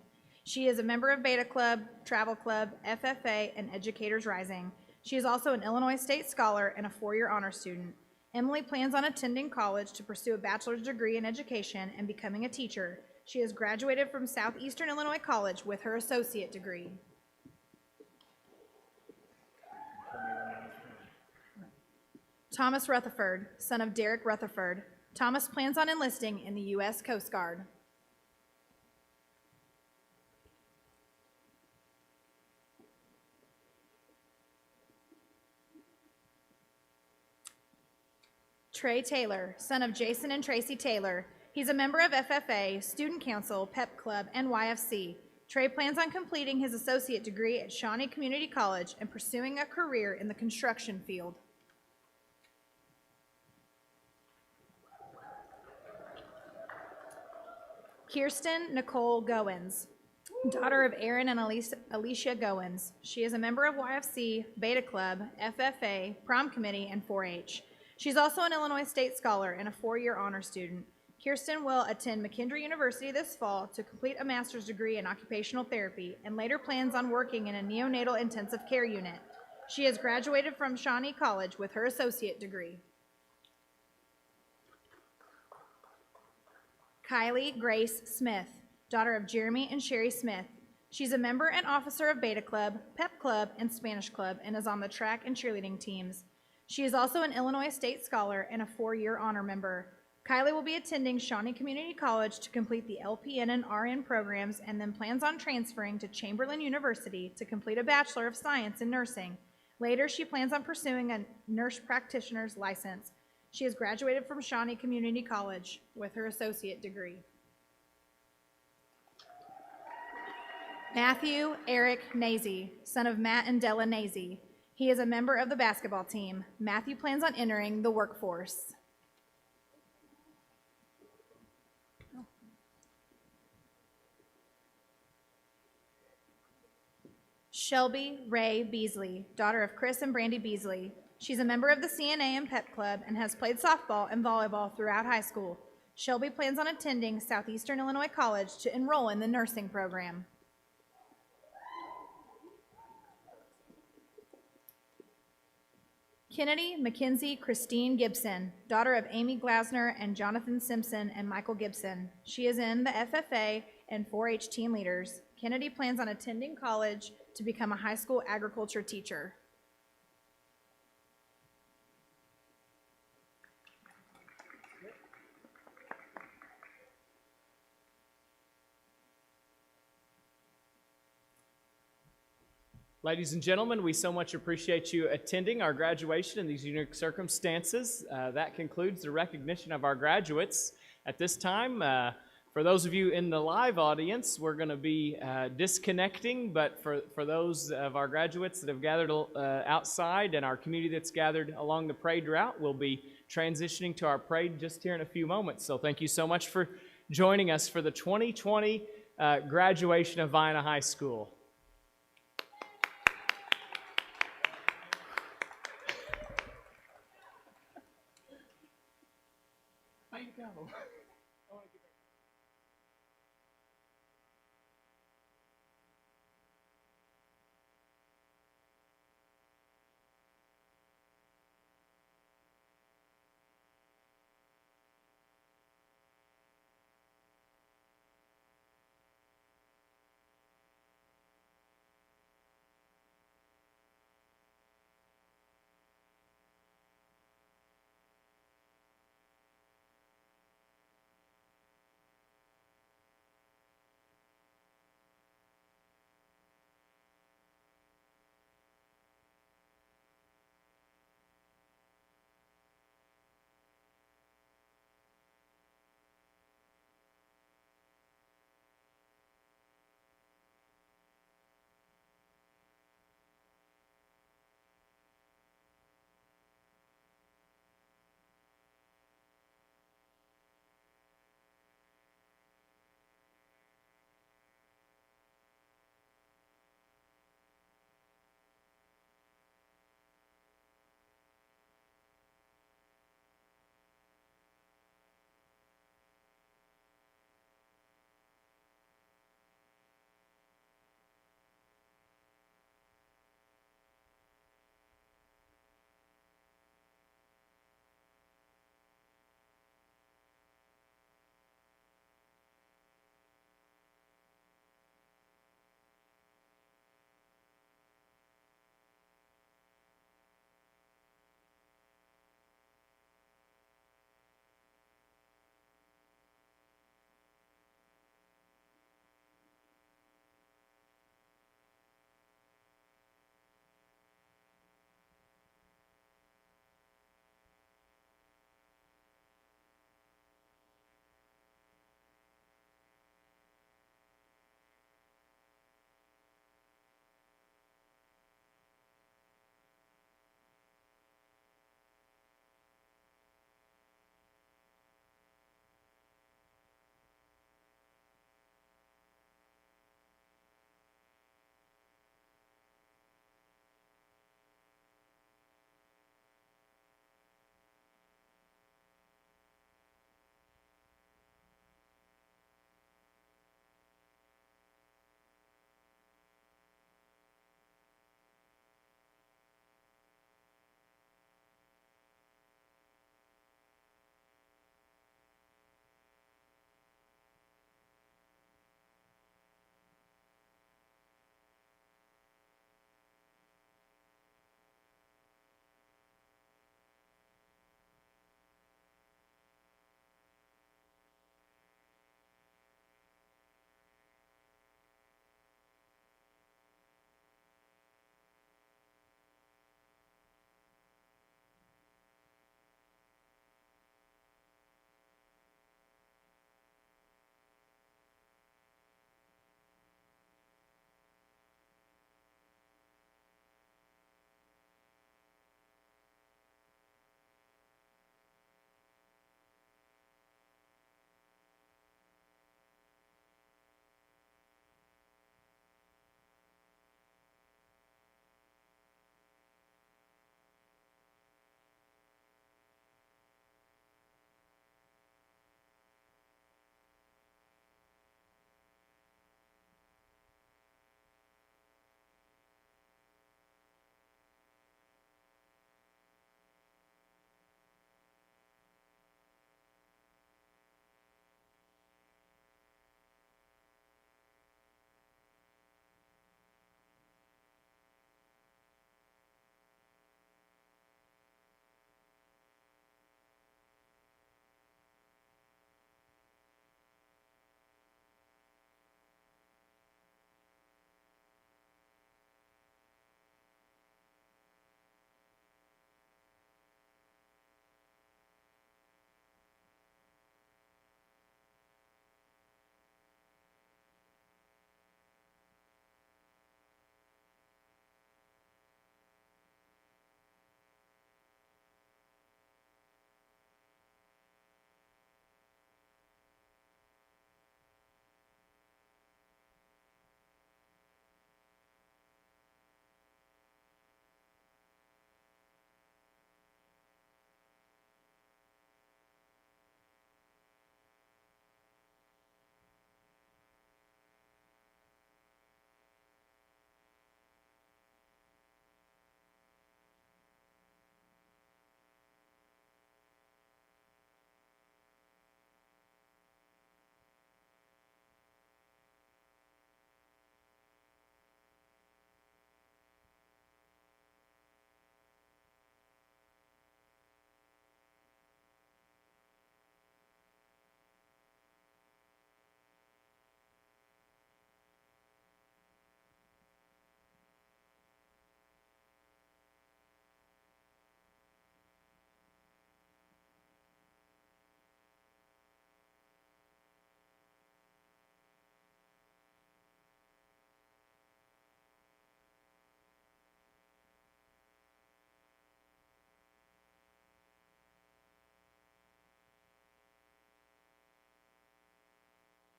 She is a member of Beta Club, Travel Club, FFA, and Educators Rising. She is also an Illinois State Scholar and a four-year honor student. Emily plans on attending college to pursue a bachelor's degree in education and becoming a teacher. She has graduated from Southeastern Illinois College with her associate degree. Thomas Rutherford, son of Derek Rutherford. Thomas plans on enlisting in the U.S. Coast Guard. Trey Taylor, son of Jason and Tracy Taylor. He's a member of FFA, Student Council, Pep Club, and YFC. Trey plans on completing his associate degree at Shawnee Community College and pursuing a career in the construction field. Kirsten Nicole Goins, daughter of Aaron and Alicia Goins. She is a member of YFC, Beta Club, FFA, Prom Committee, and 4-H. She's also an Illinois State Scholar and a four-year honor student. Kirsten will attend McKendree University this fall to complete a master's degree in occupational therapy and later plans on working in a neonatal intensive care unit. She has graduated from Shawnee College with her associate degree. Kylie Grace Smith, daughter of Jeremy and Sherry Smith. She's a member and officer of Beta Club, Pep Club, and Spanish Club and is on the track and cheerleading teams. She is also an Illinois State Scholar and a four-year honor member. Keilly will be attending Shawnee Community College to complete the LPN and RN programs and then plans on transferring to Chamberlain University to complete a Bachelor of Science in Nursing. Later, she plans on pursuing a nurse practitioner's license. She has graduated from Shawnee Community College with her associate degree. Matthew Eric Nazy, son of Matt and Della Nazy. He is a member of the basketball team. Matthew plans on entering the workforce. Shelby Ray Beasley, daughter of Chris and Brandy Beasley. She's a member of the CNA and Pep Club and has played softball and volleyball throughout high school. Shelby plans on attending Southeastern Illinois College to enroll in the nursing program. Kennedy Mackenzie Christine Gibson, daughter of Amy Glasner and Jonathan Simpson and Michael Gibson. She is in the FFA and 4-H team leaders. Kennedy plans on attending college to become a high school agriculture teacher. Ladies and gentlemen, we so much appreciate you attending our graduation in these unique circumstances. That concludes the recognition of our graduates. At this time, for those of you in the live audience, we're going to be disconnecting, but for those of our graduates that have gathered outside and our community that's gathered along the parade route, we'll be transitioning to our parade just here in a few moments. So thank you so much for joining us for the 2020 graduation of Vienna High School.